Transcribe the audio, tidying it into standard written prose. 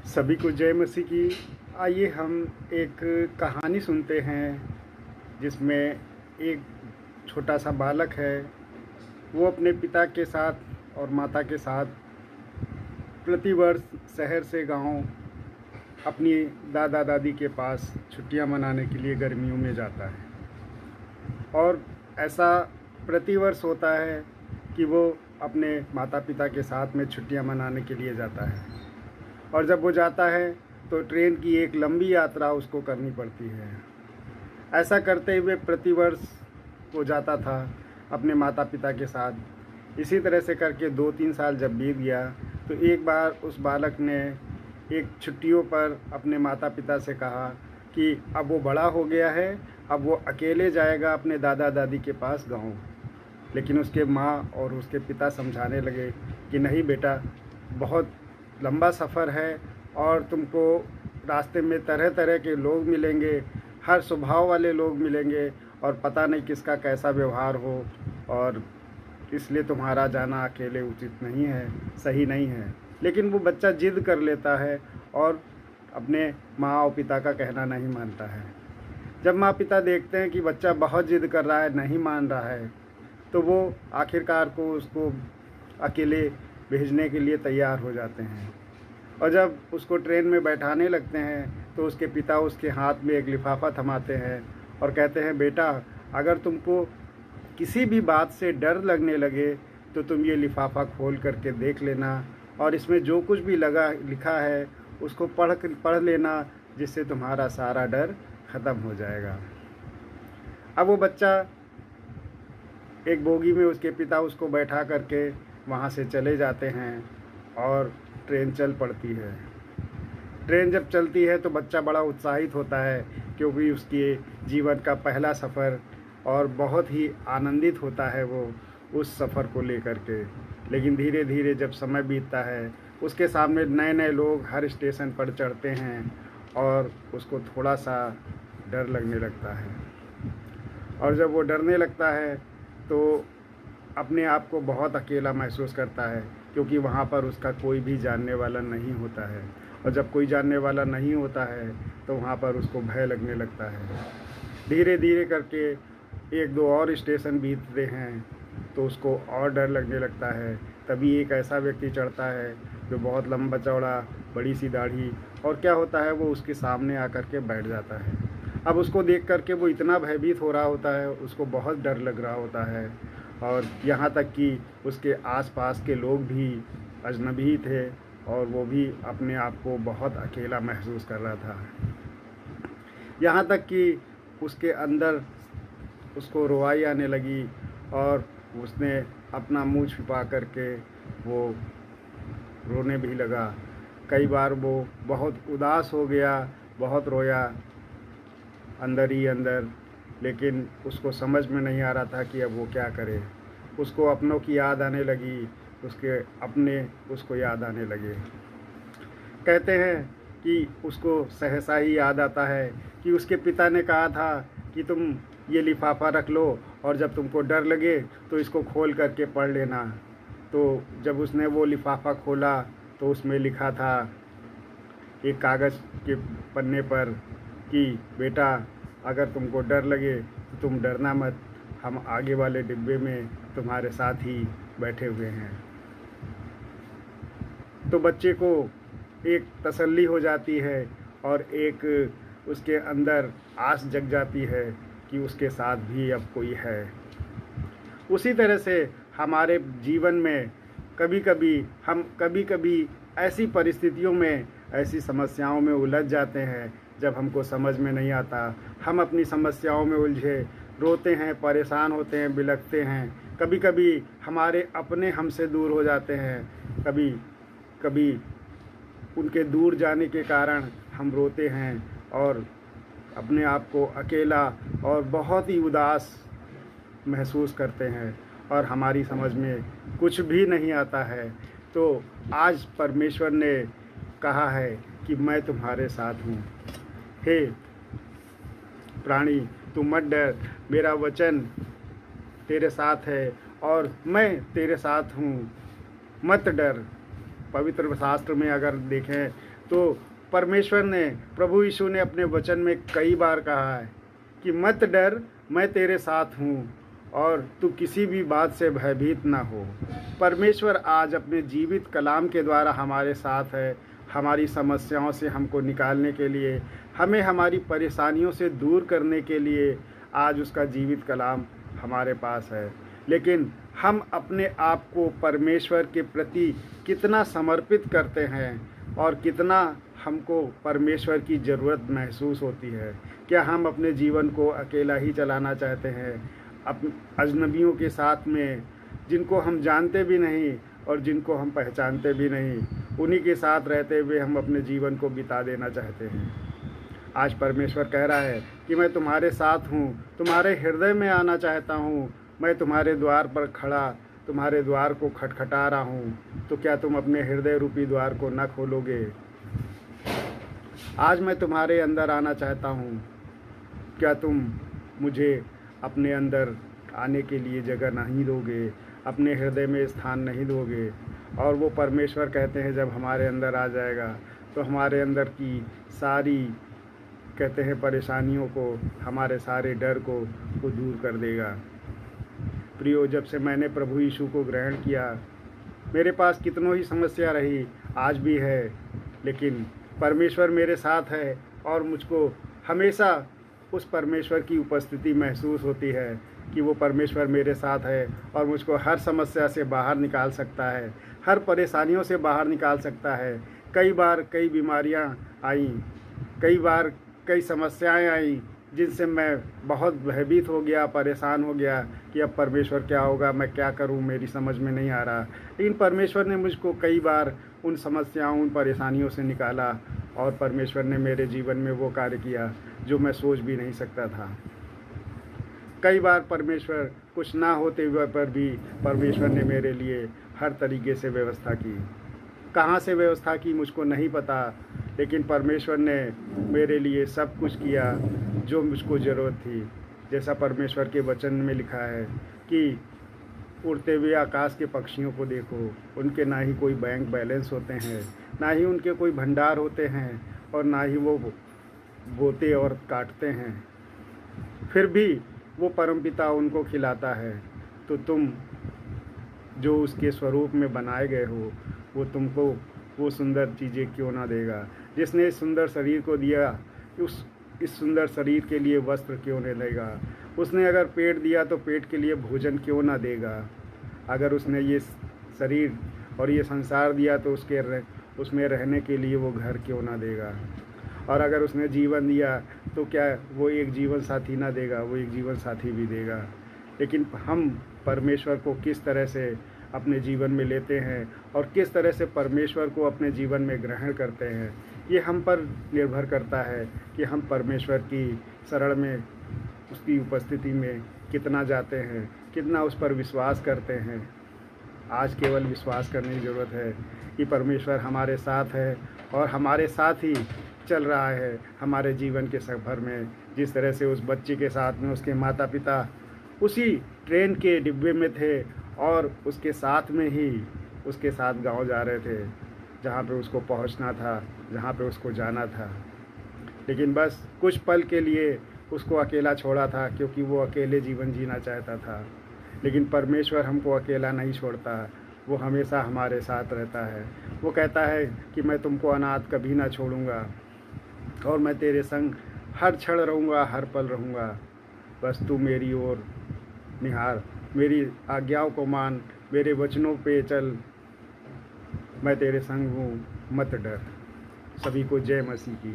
सभी को जय मसीह की। आइए हम एक कहानी सुनते हैं जिसमें एक छोटा सा बालक है। वो अपने पिता के साथ और माता के साथ प्रतिवर्ष शहर से गांव अपनी दादा दादी के पास छुट्टियां मनाने के लिए गर्मियों में जाता है। और ऐसा प्रतिवर्ष होता है कि वो अपने माता पिता के साथ में छुट्टियां मनाने के लिए जाता है। और जब वो जाता है तो ट्रेन की एक लंबी यात्रा उसको करनी पड़ती है। ऐसा करते हुए प्रतिवर्ष वो जाता था अपने माता पिता के साथ। इसी तरह से करके 2-3 साल जब बीत गया तो एक बार उस बालक ने एक छुट्टियों पर अपने माता पिता से कहा कि अब वो बड़ा हो गया है, अब वो अकेले जाएगा अपने दादा दादी के पास गाँव। लेकिन उसके माँ और उसके पिता समझाने लगे कि नहीं बेटा, बहुत लंबा सफ़र है और तुमको रास्ते में तरह तरह के लोग मिलेंगे, हर स्वभाव वाले लोग मिलेंगे और पता नहीं किसका कैसा व्यवहार हो, और इसलिए तुम्हारा जाना अकेले उचित नहीं है, सही नहीं है। लेकिन वो बच्चा जिद कर लेता है और अपने माँ और पिता का कहना नहीं मानता है। जब माँ पिता देखते हैं कि बच्चा बहुत जिद कर रहा है, नहीं मान रहा है, तो वो आखिरकार को उसको अकेले भेजने के लिए तैयार हो जाते हैं। और जब उसको ट्रेन में बैठाने लगते हैं तो उसके पिता उसके हाथ में एक लिफाफा थमाते हैं और कहते हैं, बेटा, अगर तुमको किसी भी बात से डर लगने लगे तो तुम ये लिफाफा खोल करके देख लेना और इसमें जो कुछ भी लिखा है उसको पढ़ लेना, जिससे तुम्हारा सारा डर ख़त्म हो जाएगा। अब वो बच्चा एक बोगी में उसके पिता उसको बैठा करके वहाँ से चले जाते हैं और ट्रेन चल पड़ती है। ट्रेन जब चलती है तो बच्चा बड़ा उत्साहित होता है क्योंकि उसके जीवन का पहला सफ़र, और बहुत ही आनंदित होता है वो उस सफ़र को लेकर के। लेकिन धीरे धीरे जब समय बीतता है उसके सामने नए नए लोग हर स्टेशन पर चढ़ते हैं और उसको थोड़ा सा डर लगने लगता है। और जब वो डरने लगता है तो अपने आप को बहुत अकेला महसूस करता है, क्योंकि वहाँ पर उसका कोई भी जानने वाला नहीं होता है। और जब कोई जानने वाला नहीं होता है तो वहाँ पर उसको भय लगने लगता है। धीरे धीरे करके 1-2 और स्टेशन बीतते हैं तो उसको और डर लगने लगता है। तभी एक ऐसा व्यक्ति चढ़ता है जो बहुत लंबा चौड़ा, बड़ी सी दाढ़ी, और क्या होता है वो उसके सामने आकर के बैठ जाता है। अब उसको देख करके वो इतना भयभीत हो रहा होता है, उसको बहुत डर लग रहा होता है, और यहाँ तक कि उसके आसपास के लोग भी अजनबी थे और वो भी अपने आप को बहुत अकेला महसूस कर रहा था। यहाँ तक कि उसके अंदर उसको रुआई आने लगी और उसने अपना मुंह छिपा करके वो रोने भी लगा। कई बार वो बहुत उदास हो गया, बहुत रोया अंदर ही अंदर, लेकिन उसको समझ में नहीं आ रहा था कि अब वो क्या करे। उसको अपनों की याद आने लगी, उसके अपने उसको याद आने लगे। कहते हैं कि उसको सहसा ही याद आता है कि उसके पिता ने कहा था कि तुम ये लिफाफा रख लो और जब तुमको डर लगे तो इसको खोल करके पढ़ लेना। तो जब उसने वो लिफाफा खोला तो उसमें लिखा था एक कागज़ के पन्ने पर कि बेटा, अगर तुमको डर लगे तो तुम डरना मत, हम आगे वाले डिब्बे में तुम्हारे साथ ही बैठे हुए हैं। तो बच्चे को एक तसल्ली हो जाती है और एक उसके अंदर आस जग जाती है कि उसके साथ भी अब कोई है। उसी तरह से हमारे जीवन में कभी कभी ऐसी परिस्थितियों में, ऐसी समस्याओं में उलझ जाते हैं जब हमको समझ में नहीं आता। हम अपनी समस्याओं में उलझे रोते हैं, परेशान होते हैं, बिलखते हैं। कभी कभी हमारे अपने हमसे दूर हो जाते हैं, कभी कभी उनके दूर जाने के कारण हम रोते हैं और अपने आप को अकेला और बहुत ही उदास महसूस करते हैं और हमारी समझ में कुछ भी नहीं आता है। तो आज परमेश्वर ने कहा है कि मैं तुम्हारे साथ हूँ। हे प्राणी, तू मत डर, मेरा वचन तेरे साथ है और मैं तेरे साथ हूँ, मत डर। पवित्र शास्त्र में अगर देखें तो परमेश्वर ने, प्रभु यीशु ने अपने वचन में कई बार कहा है कि मत डर, मैं तेरे साथ हूँ और तू किसी भी बात से भयभीत ना हो। परमेश्वर आज अपने जीवित कलाम के द्वारा हमारे साथ है, हमारी समस्याओं से हमको निकालने के लिए, हमें हमारी परेशानियों से दूर करने के लिए आज उसका जीवित कलाम हमारे पास है। लेकिन हम अपने आप को परमेश्वर के प्रति कितना समर्पित करते हैं और कितना हमको परमेश्वर की ज़रूरत महसूस होती है। क्या हम अपने जीवन को अकेला ही चलाना चाहते हैं, अजनबियों के साथ में, जिनको हम जानते भी नहीं और जिनको हम पहचानते भी नहीं, उन्हीं के साथ रहते हुए हम अपने जीवन को बिता देना चाहते हैं? आज परमेश्वर कह रहा है कि मैं तुम्हारे साथ हूँ, तुम्हारे हृदय में आना चाहता हूँ, मैं तुम्हारे द्वार पर खड़ा तुम्हारे द्वार को खटखटा रहा हूँ, तो क्या तुम अपने हृदय रूपी द्वार को न खोलोगे? आज मैं तुम्हारे अंदर आना चाहता हूँ, क्या तुम मुझे अपने अंदर आने के लिए जगह नहीं दोगे, अपने हृदय में स्थान नहीं दोगे? और वो परमेश्वर कहते हैं जब हमारे अंदर आ जाएगा तो हमारे अंदर की सारी, कहते हैं, परेशानियों को, हमारे सारे डर को वो दूर कर देगा। प्रियो, जब से मैंने प्रभु यीशु को ग्रहण किया, मेरे पास कितनों ही समस्या रही, आज भी है, लेकिन परमेश्वर मेरे साथ है और मुझको हमेशा उस परमेश्वर की उपस्थिति महसूस होती है कि वो परमेश्वर मेरे साथ है और मुझको हर समस्या से बाहर निकाल सकता है, हर परेशानियों से बाहर निकाल सकता है। कई बार कई बीमारियां आई, कई बार कई समस्याएं आई जिनसे मैं बहुत भयभीत हो गया, परेशान हो गया कि अब परमेश्वर क्या होगा, मैं क्या करूं, मेरी समझ में नहीं आ रहा। लेकिन परमेश्वर ने मुझको कई बार उन समस्याओं, उन परेशानियों से निकाला और परमेश्वर ने मेरे जीवन में वो कार्य किया जो मैं सोच भी नहीं सकता था। कई बार परमेश्वर, कुछ ना होते हुए पर भी परमेश्वर ने मेरे लिए हर तरीके से व्यवस्था की। कहाँ से व्यवस्था की मुझको नहीं पता, लेकिन परमेश्वर ने मेरे लिए सब कुछ किया जो मुझको ज़रूरत थी। जैसा परमेश्वर के वचन में लिखा है कि उड़ते हुए आकाश के पक्षियों को देखो, उनके ना ही कोई बैंक बैलेंस होते हैं, ना ही उनके कोई भंडार होते हैं और ना ही वो बोते और काटते हैं, फिर भी वो परमपिता उनको खिलाता है। तो तुम जो उसके स्वरूप में बनाए गए हो, वो तुमको वो सुंदर चीज़ें क्यों ना देगा? जिसने इस सुंदर शरीर को दिया, इस सुंदर शरीर के लिए वस्त्र क्यों नहीं देगा? उसने अगर पेट दिया तो पेट के लिए भोजन क्यों ना देगा? अगर उसने ये शरीर और ये संसार दिया तो उसमें रहने के लिए वो घर क्यों ना देगा? और अगर उसने जीवन दिया तो क्या वो एक जीवन साथी ना देगा? वो एक जीवन साथी भी देगा। लेकिन हम परमेश्वर को किस तरह से अपने जीवन में लेते हैं और किस तरह से परमेश्वर को अपने जीवन में ग्रहण करते हैं, ये हम पर निर्भर करता है कि हम परमेश्वर की शरण में, उसकी उपस्थिति में कितना जाते हैं, कितना उस पर विश्वास करते हैं। आज केवल विश्वास करने की ज़रूरत है कि परमेश्वर हमारे साथ है और हमारे साथ ही चल रहा है हमारे जीवन के सफ़र में। जिस तरह से उस बच्चे के साथ में उसके माता पिता उसी ट्रेन के डिब्बे में थे और उसके साथ में ही उसके साथ गांव जा रहे थे, जहां पे उसको पहुंचना था, जहां पे उसको जाना था। लेकिन बस कुछ पल के लिए उसको अकेला छोड़ा था, क्योंकि वो अकेले जीवन जीना चाहता था। लेकिन परमेश्वर हमको अकेला नहीं छोड़ता, वो हमेशा हमारे साथ रहता है। वो कहता है कि मैं तुमको अनाथ कभी ना छोड़ूंगा और मैं तेरे संग हर क्षण रहूँगा, हर पल रहूँगा। बस तू मेरी ओर निहार, मेरी आज्ञाओं को मान, मेरे वचनों पे चल, मैं तेरे संग हूँ, मत डर। सभी को जय मसीह की।